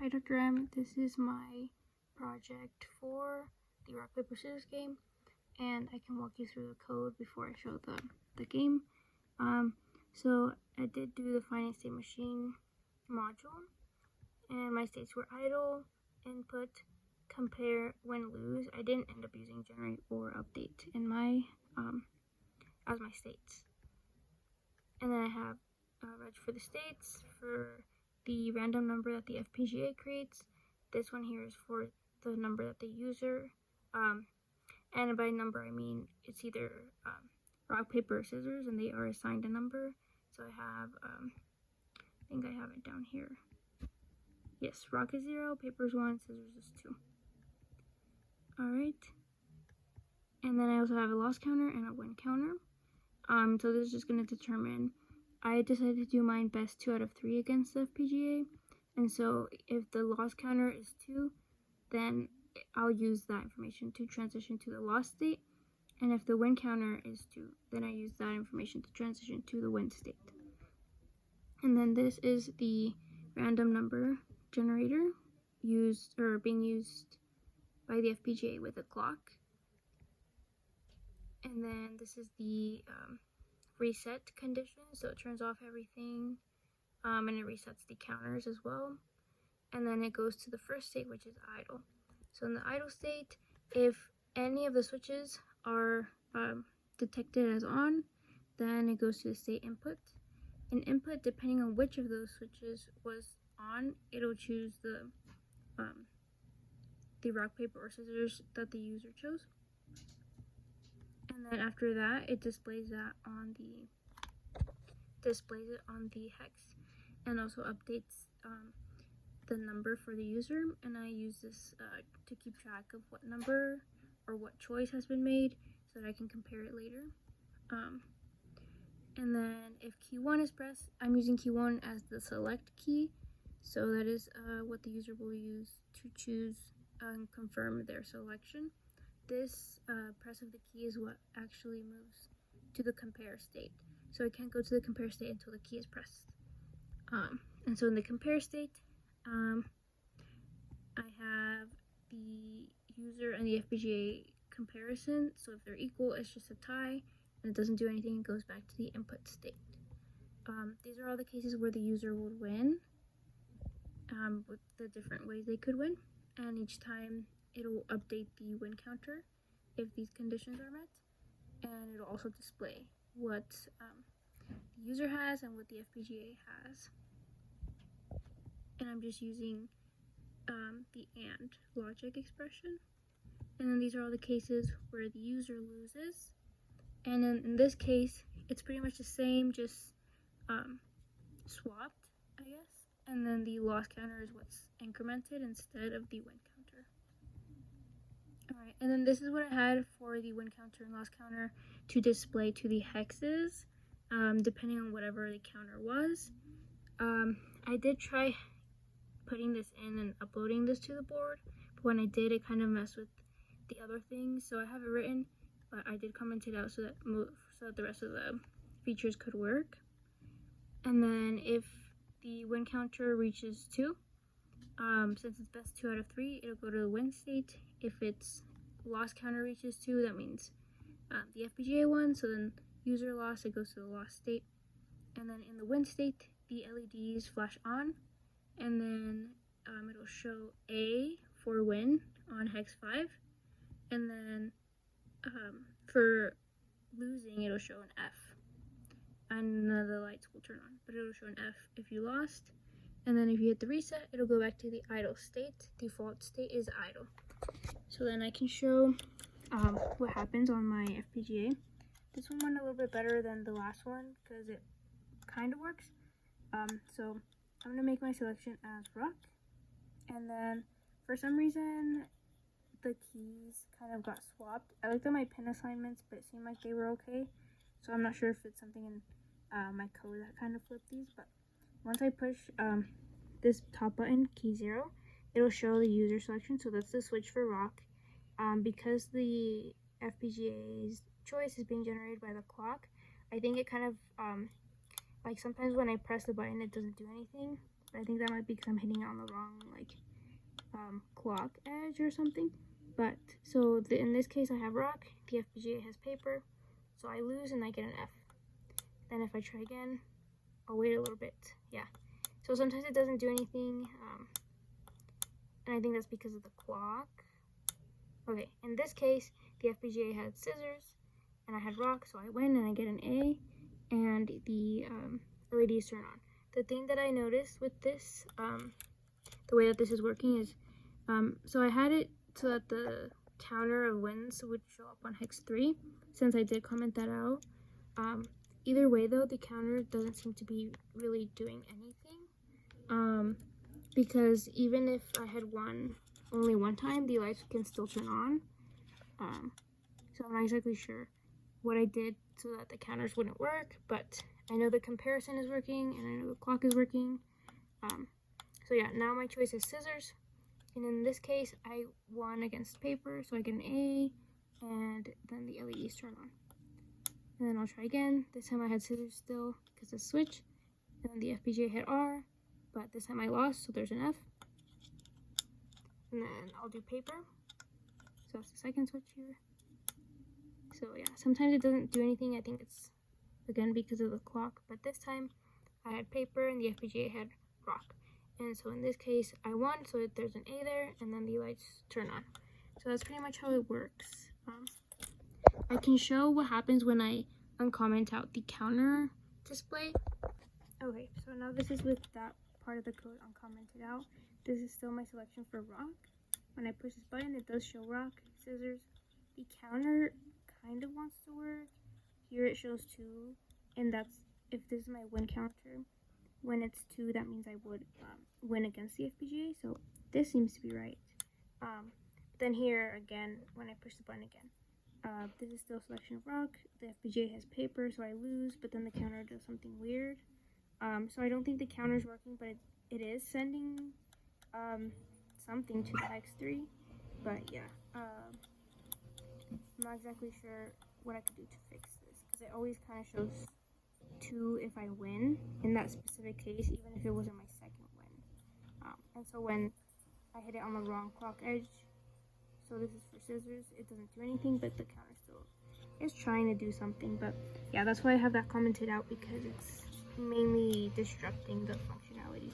Hi Dr. M, this is my project for the rock, paper, scissors game, and I can walk you through the code before I show the game. So I did do the finding state machine module, and my states were idle, input, compare, win, lose. I didn't end up using generate or update in my as my states. And then I have reg for the states for the random number that the Fpga creates. This one here is for the number that the user, and by number I mean it's either rock, paper, or scissors, and they are assigned a number. So I have, I think I have it down here. Yes, rock is 0, paper is 1, scissors is 2. Alright. And then I also have a loss counter and a win counter. So this is just going to determine, I decided to do mine best 2 out of 3 against the Fpga. And so if the loss counter is 2, then I'll use that information to transition to the loss state. And if the win counter is 2, then I use that information to transition to the win state. And then this is the random number generator being used by the Fpga with a clock. And then this is the reset condition, so it turns off everything, and it resets the counters as well. And then it goes to the first state, which is idle. So in the idle state, if any of the switches are detected as on, then it goes to the state input. And input, depending on which of those switches was on, it'll choose the rock, paper, or scissors that the user chose. And then after that, it displays it on the hex, and also updates the number for the user. And I use this to keep track of what number or what choice has been made, so that I can compare it later. And then if key 1 is pressed, I'm using key 1 as the select key, so that is what the user will use to choose and confirm their selection. This press of the key is what actually moves to the compare state. So it can't go to the compare state until the key is pressed. And so in the compare state, I have the user and the Fpga comparison. So if they're equal, it's just a tie, and it doesn't do anything, it goes back to the input state. These are all the cases where the user would win, with the different ways they could win. And each time it'll update the win counter if these conditions are met, and it'll also display what the user has and what the Fpga has. And I'm just using the AND logic expression. And then these are all the cases where the user loses. And then in this case, it's pretty much the same, just swapped, I guess. And then the loss counter is what's incremented instead of the win counter. Alright, and then this is what I had for the win counter and loss counter to display to the hexes, depending on whatever the counter was. I did try putting this in and uploading this to the board, but when I did, it kind of messed with the other things. So I have it written, but I did comment it out so that the rest of the features could work. And then if the win counter reaches 2, since it's best 2 out of 3, it'll go to the win state. If its loss counter reaches 2, that means the Fpga won, so then user loss, it goes to the loss state. And then in the win state, the LEDs flash on, and then it'll show A for win on hex 5, and then for losing, it'll show an F, and none of the lights will turn on, but it'll show an F if you lost. And then if you hit the reset, it'll go back to the idle state. Default state is idle. So then I can show what happens on my Fpga. This one went a little bit better than the last one because it kind of works. So I'm gonna make my selection as rock, and then for some reason the keys kind of got swapped. I looked at my pin assignments, but it seemed like they were okay. So I'm not sure if it's something in my code that kind of flipped these, but once I push this top button, key 0, it'll show the user selection. So that's the switch for rock. Because the Fpga's choice is being generated by the clock, I think it kind of like sometimes when I press the button it doesn't do anything, I think that might be because I'm hitting it on the wrong like clock edge or something. But so in this case I have rock, the FPGA has paper, so I lose and I get an F. Then if I try again, I'll wait a little bit. Yeah, so sometimes it doesn't do anything, and I think that's because of the clock. Okay, in this case the FPGA had scissors and I had rock, so I win and I get an A, and the LEDs turn on. The thing that I noticed with this, the way that this is working is, so I had it so that the counter of wins would show up on hex 3, since I did comment that out. Either way though, the counter doesn't seem to be really doing anything, because even if I had won only one time, the lights can still turn on. So I'm not exactly sure what I did so that the counters wouldn't work, but I know the comparison is working and I know the clock is working. So yeah, now my choice is scissors, and in this case I won against paper, so I get an A, and then the LEDs turn on. And then I'll try again. This time I had scissors still because of switch, and then the FPGA hit R, but this time I lost, so there's an F. And then I'll do paper, so that's the second switch here. So yeah, sometimes it doesn't do anything. I think it's again because of the clock, but this time I had paper and the FPGA had rock, and so in this case I won, so there's an A there, and then the lights turn on. So that's pretty much how it works. I can show what happens when I uncomment out the counter display. Okay, so now this is with that part of the code uncommented out. This is still my selection for rock. When I push this button, it does show rock, scissors. The counter kind of wants to work. Here it shows 2, and that's if this is my win counter. When it's 2, that means I would win against the FPGA, so this seems to be right. Then here again, when I push the button again, this is still selection of rock. The FPGA has paper, so I lose, but then the counter does something weird. So I don't think the counter is working, but it is sending something to the hex 3. But yeah, I'm not exactly sure what I could do to fix this, because it always kind of shows 2 if I win in that specific case, even if it wasn't my second win. And so when I hit it on the wrong clock edge, so this is for scissors, it doesn't do anything, but the counter still is trying to do something. But yeah, that's why I have that commented out, because it's mainly disrupting the functionality.